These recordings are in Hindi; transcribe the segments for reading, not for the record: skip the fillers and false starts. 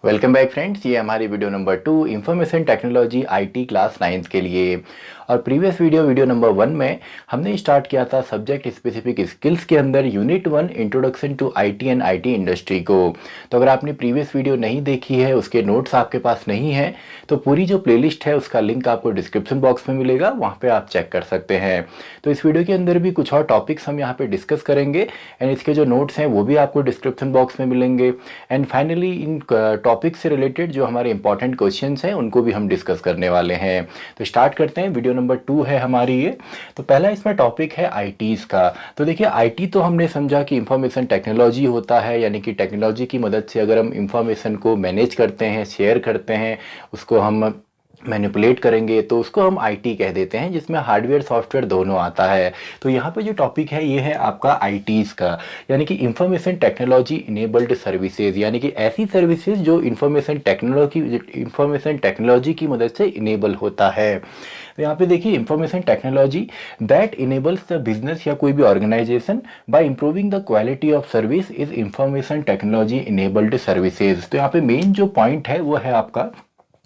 वेलकम बैक फ्रेंड्स, ये हमारी video number 2 information technology IT class 9th के लिए। और प्रीवियस वीडियो नंबर 1 में हमने स्टार्ट किया था सब्जेक्ट स्पेसिफिक स्किल्स के अंदर unit 1 introduction to IT and IT industry को। तो अगर आपने प्रीवियस वीडियो नहीं देखी है, उसके नोट्स आपके पास नहीं है, तो पूरी जो प्लेलिस्ट है उसका लिंक आपको डिस्क्रिप्शन बॉक्स में मिलेगा, वहाँ पर आप चेक कर सकते हैं। तो इस वीडियो के अंदर भी कुछ और टॉपिक्स हम यहाँ पे डिस्कस करेंगे एंड इसके जो नोट्स हैं वो भी आपको डिस्क्रिप्शन बॉक्स में मिलेंगे। एंड फाइनली इन टॉपिक से रिलेटेड जो हमारे इंपॉर्टेंट क्वेश्चंस हैं उनको भी हम डिस्कस करने वाले हैं। तो स्टार्ट करते हैं। वीडियो नंबर 2 है हमारी ये। तो पहला इसमें टॉपिक है आईटीज़ का। तो देखिए, आईटी तो हमने समझा कि इंफॉर्मेशन टेक्नोलॉजी होता है, यानी कि टेक्नोलॉजी की मदद से अगर हम इंफॉर्मेशन को मैनेज करते हैं, शेयर करते हैं, उसको हम मैनिपुलेट करेंगे तो उसको हम आईटी कह देते हैं, जिसमें हार्डवेयर सॉफ्टवेयर दोनों आता है। तो यहाँ पे जो टॉपिक है ये है आपका आईटीज़ का, यानी कि इंफॉर्मेशन टेक्नोलॉजी इनेबल्ड सर्विसेज, यानी कि ऐसी सर्विसेज जो इंफॉर्मेशन टेक्नोलॉजी की मदद से इनेबल होता है। तो यहाँ पे देखिए, information technology that enables the business या कोई भी organisation by improving the quality of service is information technology enabled services. तो यहाँ पे मेन जो पॉइंट है वो है आपका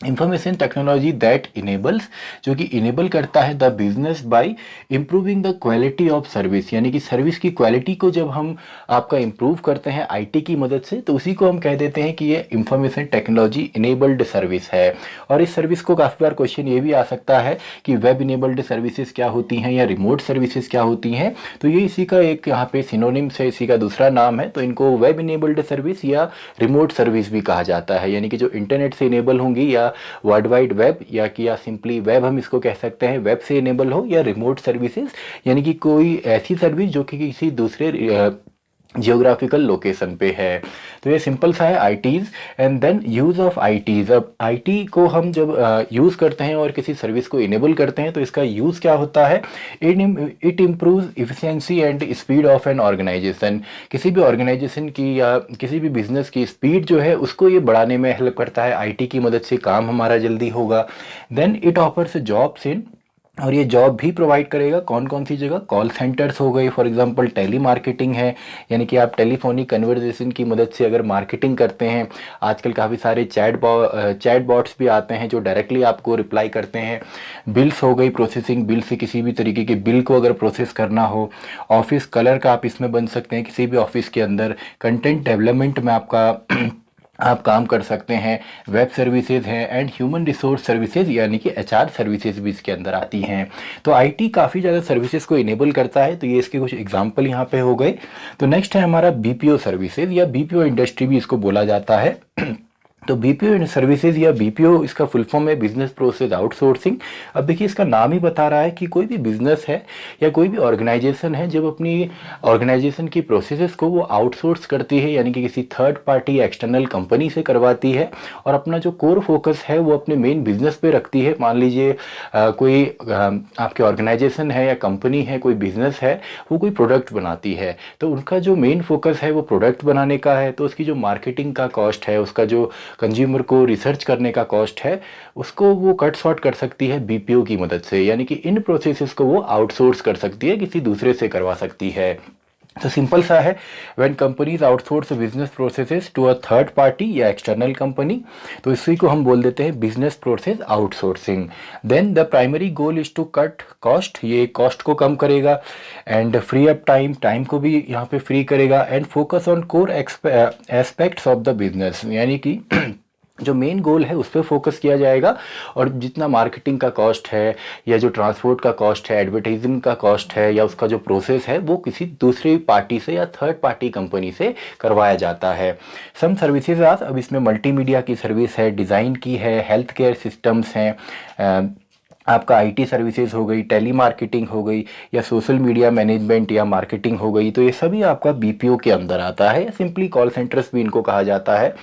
इंफॉर्मेशन टेक्नोलॉजी दैट इनेबल्स, जो कि इनेबल करता है the business by improving the quality of service, यानी कि सर्विस की क्वालिटी को जब हम आपका इम्प्रूव करते हैं आईटी की मदद से, तो उसी को हम कह देते हैं कि ये इंफॉर्मेशन टेक्नोलॉजी इनेबल्ड सर्विस है। और इस सर्विस को काफ़ी बार क्वेश्चन ये भी आ सकता है कि वेब इनेबल्ड सर्विसेज क्या होती हैं या रिमोट सर्विसेज क्या होती हैं। तो ये इसी का एक यहाँ पे सिनोनिम्स है, इसी का दूसरा नाम है। तो इनको वेब इनेबल्ड सर्विस या रिमोट सर्विस भी कहा जाता है, यानी कि जो इंटरनेट से इनेबल होंगी या वर्ल्ड वाइड वेब या सिंपली वेब हम इसको कह सकते हैं, वेब से इनेबल हो, या रिमोट सर्विसेज यानी कि कोई ऐसी सर्विस जो कि किसी दूसरे जियोग्राफिकल लोकेशन पे है। तो ये सिंपल सा है ITs. And then use of ITs. अब आईटी को हम जब यूज़ करते हैं और किसी सर्विस को इनेबल करते हैं तो इसका यूज़ क्या होता है? It improves efficiency and speed of an organisation. किसी भी ऑर्गेनाइजेशन की या किसी भी बिजनेस की स्पीड जो है उसको ये बढ़ाने में हेल्प करता है। आईटी की मदद से काम हमारा जल्दी होगा। Then it offers jobs in, और ये जॉब भी प्रोवाइड करेगा कौन कौन सी जगह? कॉल सेंटर्स हो गए, फॉर एग्जांपल टेली मार्केटिंग है, यानी कि आप टेलीफोनिक कन्वर्सेशन की मदद से अगर मार्केटिंग करते हैं। आजकल काफ़ी सारे चैट बॉट्स भी आते हैं जो डायरेक्टली आपको रिप्लाई करते हैं। बिल्स हो गई, प्रोसेसिंग बिल से किसी भी तरीके के बिल को अगर प्रोसेस करना हो। ऑफिस कलर का आप इसमें बन सकते हैं किसी भी ऑफिस के अंदर। कंटेंट डेवलपमेंट में आपका आप काम कर सकते हैं। वेब सर्विसेज हैं एंड ह्यूमन रिसोर्स सर्विसेज, यानी कि एचआर सर्विसेज भी इसके अंदर आती हैं। तो आईटी काफ़ी ज़्यादा सर्विसेज को इनेबल करता है। तो ये इसके कुछ एग्जांपल यहाँ पे हो गए। तो नेक्स्ट है हमारा बीपीओ सर्विसेज, या बीपीओ इंडस्ट्री भी इसको बोला जाता है। तो बीपीओ सर्विसेज या बीपीओ इसका फुल फॉर्म है बिजनेस प्रोसेस आउटसोर्सिंग। अब देखिए, इसका नाम ही बता रहा है कि कोई भी बिजनेस है या कोई भी ऑर्गेनाइजेशन है जब अपनी ऑर्गेनाइजेशन की प्रोसेसेस को वो आउटसोर्स करती है, यानी कि किसी थर्ड पार्टी एक्सटर्नल कंपनी से करवाती है, और अपना जो कोर फोकस है वो अपने मेन बिजनेस पे रखती है। मान लीजिए कोई आपके ऑर्गेनाइजेशन है या कंपनी है, कोई बिजनेस है, वो कोई प्रोडक्ट बनाती है, तो उनका जो मेन फोकस है वो प्रोडक्ट बनाने का है। तो उसकी जो मार्केटिंग का कॉस्ट है, उसका जो कंज्यूमर को रिसर्च करने का कॉस्ट है, उसको वो कट शॉर्ट कर सकती है बीपीओ की मदद से, यानी कि इन प्रोसेसेस को वो आउटसोर्स कर सकती है, किसी दूसरे से करवा सकती है। तो सिंपल सा है, when companies outsource business processes to a third party या एक्सटर्नल कंपनी, तो इसी को हम बोल देते हैं business process outsourcing. Then the primary goal is to cut cost, ये कॉस्ट को कम करेगा, एंड फ्री अप टाइम को भी यहाँ पे फ्री करेगा, and focus on core aspects of the business, यानी कि जो मेन गोल है उस पर फोकस किया जाएगा। और जितना मार्केटिंग का कॉस्ट है या जो ट्रांसपोर्ट का कॉस्ट है, एडवर्टाइजिंग का कॉस्ट है, या उसका जो प्रोसेस है, वो किसी दूसरी पार्टी से या थर्ड पार्टी कंपनी से करवाया जाता है। सम सर्विसेज आज, अब इसमें मल्टीमीडिया की सर्विस है, डिज़ाइन की है, हेल्थ केयर सिस्टम्स हैं, आपका आईटी सर्विसेज हो गई, टेली मार्केटिंग हो गई, या सोशल मीडिया मैनेजमेंट या मार्केटिंग हो गई। तो ये सभी आपका बीपीओ के अंदर आता है, सिंपली कॉल सेंटर्स भी इनको कहा जाता है।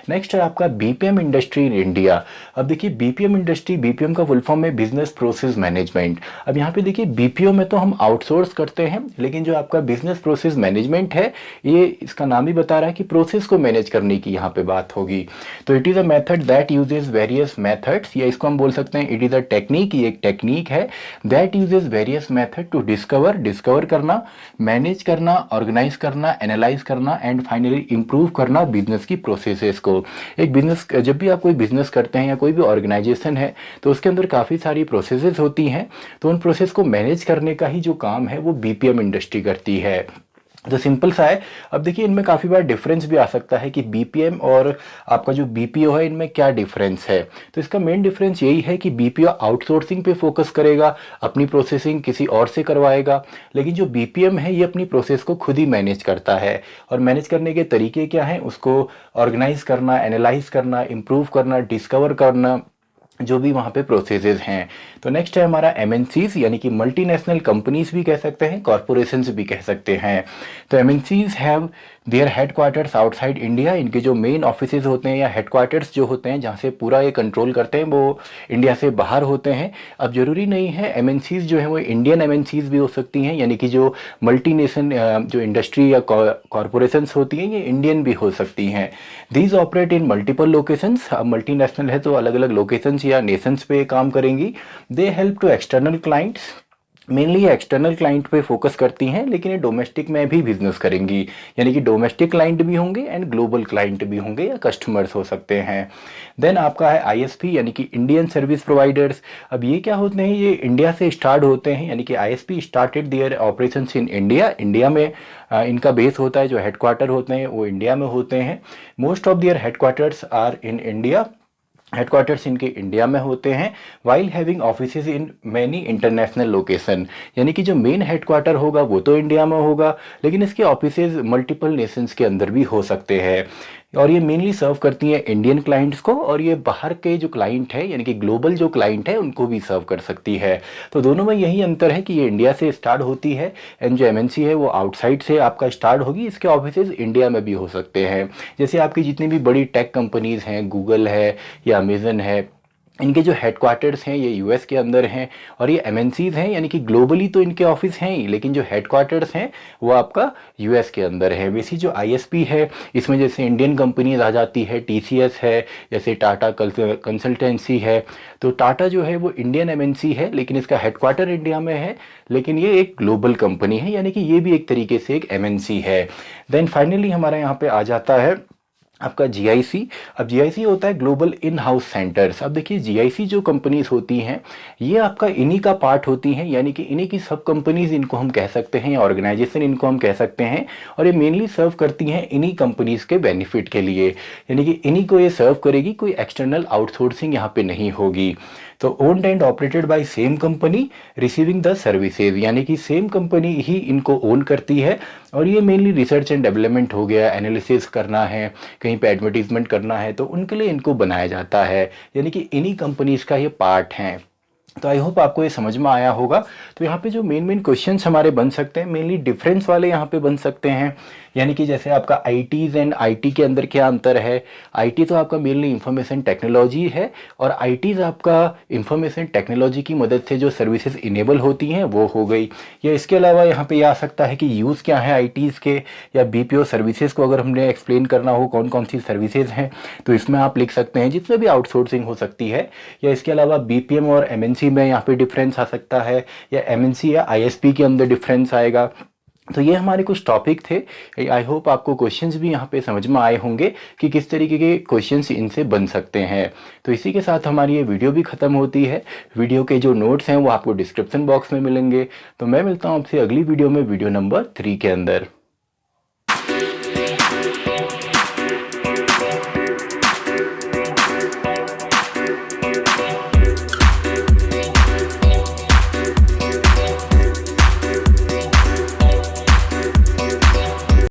नेक्स्ट है आपका बीपीएम इंडस्ट्री इन इंडिया। अब देखिए, बीपीएम इंडस्ट्री, बीपीएम का फुल फॉर्म है बिजनेस प्रोसेस मैनेजमेंट। अब यहाँ पे देखिए, बीपीओ में तो हम आउटसोर्स करते हैं, लेकिन जो आपका बिजनेस प्रोसेस मैनेजमेंट है, ये इसका नाम ही बता रहा है कि प्रोसेस को मैनेज करने की यहाँ पे बात होगी। तो it is a method that usage various methods, या इसको हम बोल सकते हैं इट इज़ अ टेक्निक कि एक टेक्निक है that uses various method to discover करना, मैनेज करना, ऑर्गेनाइज करना, एनालाइज करना एंड फाइनली इंप्रूव करना बिजनेस की प्रोसेसेस को। एक बिजनेस, जब भी आप कोई बिजनेस करते हैं या कोई भी ऑर्गेनाइजेशन है तो उसके अंदर काफ़ी सारी प्रोसेसेस होती हैं, तो उन प्रोसेस को मैनेज करने का ही जो काम है वो बीपीएम इंडस्ट्री करती है। तो सिंपल सा है। अब देखिए इनमें काफ़ी बार डिफरेंस भी आ सकता है कि बीपीएम और आपका जो बीपीओ है इनमें क्या डिफरेंस है। तो इसका मेन डिफरेंस यही है कि बीपीओ आउटसोर्सिंग पे फोकस करेगा, अपनी प्रोसेसिंग किसी और से करवाएगा, लेकिन जो बीपीएम है ये अपनी प्रोसेस को खुद ही मैनेज करता है। और मैनेज करने के तरीके क्या हैं, उसको ऑर्गेनाइज करना, एनालाइज करना, इम्प्रूव करना, डिस्कवर करना, जो भी वहाँ पे प्रोसेसेस हैं। तो नेक्स्ट है हमारा एमएनसीज, यानी कि मल्टीनेशनल कंपनीज भी कह सकते हैं, कॉरपोरेशंस भी कह सकते हैं। तो MNCs have their headquarters outside India. इनके जो मेन ऑफिसेज होते हैं या हेडक्वार्टर्स जो होते हैं जहाँ से पूरा ये कंट्रोल करते हैं वो इंडिया से बाहर होते हैं। अब जरूरी नहीं है एमएनसीज जो है वो इंडियन एमएनसीज भी हो सकती हैं, यानी कि जो मल्टीनेशनल जो इंडस्ट्री या कॉरपोरेशंस होती हैं ये इंडियन भी हो सकती हैं। These operate in multiple locations. अब मल्टीनेशनल है तो अलग अलग लोकेशंस या नेशंस पे काम करेंगी। They help to external clients. Mainly ये एक्सटर्नल क्लाइंट पे फोकस करती हैं, लेकिन ये डोमेस्टिक में भी बिजनेस करेंगी, यानी कि डोमेस्टिक क्लाइंट भी होंगे एंड ग्लोबल क्लाइंट भी होंगे या कस्टमर्स हो सकते हैं। देन आपका है आईएसपी, यानी कि इंडियन सर्विस प्रोवाइडर्स। अब ये क्या होते हैं, ये इंडिया से स्टार्ट होते हैं, यानी कि ISP started their operations in India. India में इनका बेस होता है, जो हेडक्वार्टर होते हैं वो इंडिया में होते हैं। Most of their headquarters are in India. Headquarters इनके इंडिया में होते हैं। While having offices in many international location, यानी कि जो मेन हेडक्वार्टर होगा वो तो इंडिया में होगा, लेकिन इसके ऑफिसेज मल्टीपल नेशंस के अंदर भी हो सकते हैं। और ये मेनली सर्व करती हैं इंडियन क्लाइंट्स को, और ये बाहर के जो क्लाइंट है यानी कि ग्लोबल जो क्लाइंट है उनको भी सर्व कर सकती है। तो दोनों में यही अंतर है कि ये इंडिया से स्टार्ट होती है एंड जो एमएनसी है वो आउटसाइड से आपका स्टार्ट होगी। इसके ऑफिसेज इंडिया में भी हो सकते हैं। जैसे आपकी जितनी भी बड़ी टेक कंपनीज हैं, गूगल है या अमेजन है, इनके जो हेडक्वार्टर्स हैं ये यूएस के अंदर हैं। और ये एमएनसीज हैं, यानी कि ग्लोबली तो इनके ऑफिस हैं ही, लेकिन जो हेडक्वार्टर्स हैं वो आपका यूएस के अंदर है। वैसी जो आईएसपी है इसमें जैसे इंडियन कंपनीज आ जाती है, टीसीएस है, जैसे टाटा कंसल्टेंसी है। तो टाटा जो है वो इंडियन एमएनसी है, लेकिन इसका हेडक्वार्टर इंडिया में है, लेकिन ये एक ग्लोबल कंपनी है, यानी कि ये भी एक तरीके से एक एमएनसी है। देन फाइनली हमारा यहाँ पे आ जाता है आपका जीआईसी। अब जीआईसी होता है ग्लोबल इन हाउस सेंटर्स। अब देखिए जीआईसी जो कंपनीज होती हैं ये आपका इन्हीं का पार्ट होती हैं, यानी कि इन्हीं की सब कंपनीज इनको हम कह सकते हैं या ऑर्गेनाइजेशन इनको हम कह सकते हैं। और ये मेनली सर्व करती हैं इन्हीं कंपनीज के बेनिफिट के लिए, यानी कि इन्हीं को ये सर्व करेगी, कोई एक्सटर्नल आउटसोर्सिंग यहाँ पे नहीं होगी। तो owned and operated by same company receiving the services, यानी कि सेम कंपनी ही इनको ओन करती है। और ये मेनली रिसर्च एंड डेवलपमेंट हो गया, एनालिसिस करना है, कहीं पे एडवर्टीजमेंट करना है, तो उनके लिए इनको बनाया जाता है, यानी कि इन्हीं कंपनीज का ये पार्ट है। तो आई होप आपको ये समझ में आया होगा। तो यहाँ पे जो मेन क्वेश्चंस हमारे बन सकते हैं, मेनली डिफरेंस वाले यहाँ पे बन सकते हैं, यानी कि जैसे आपका आईटीज़ एंड आईटी के अंदर क्या अंतर है। आईटी तो आपका मेनली इंफॉर्मेशन टेक्नोलॉजी है, और आईटीज़ आपका इंफॉर्मेशन टेक्नोलॉजी की मदद से जो सर्विसेज इनेबल होती हैं वो हो गई। या इसके अलावा यहाँ पे ये आ सकता है कि यूज़ क्या है आईटीज़ के, या बीपीओ सर्विसेज को अगर हमने एक्सप्लेन करना हो कौन कौन सी सर्विसेज हैं तो इसमें आप लिख सकते हैं, जिसमें भी आउटसोर्सिंग हो सकती है। या इसके अलावा बीपीएम और एमएनसी में यहाँ पे डिफरेंस आ सकता है, या एमएनसी या आईएसपी के अंदर डिफरेंस आएगा। तो ये हमारे कुछ टॉपिक थे। आई होप आपको क्वेश्चंस भी यहाँ पे समझ में आए होंगे कि किस तरीके के क्वेश्चंस इनसे बन सकते हैं। तो इसी के साथ हमारी ये वीडियो भी ख़त्म होती है। वीडियो के जो नोट्स हैं वो आपको डिस्क्रिप्शन बॉक्स में मिलेंगे। तो मैं मिलता हूँ आपसे अगली वीडियो में, वीडियो नंबर 3 के अंदर।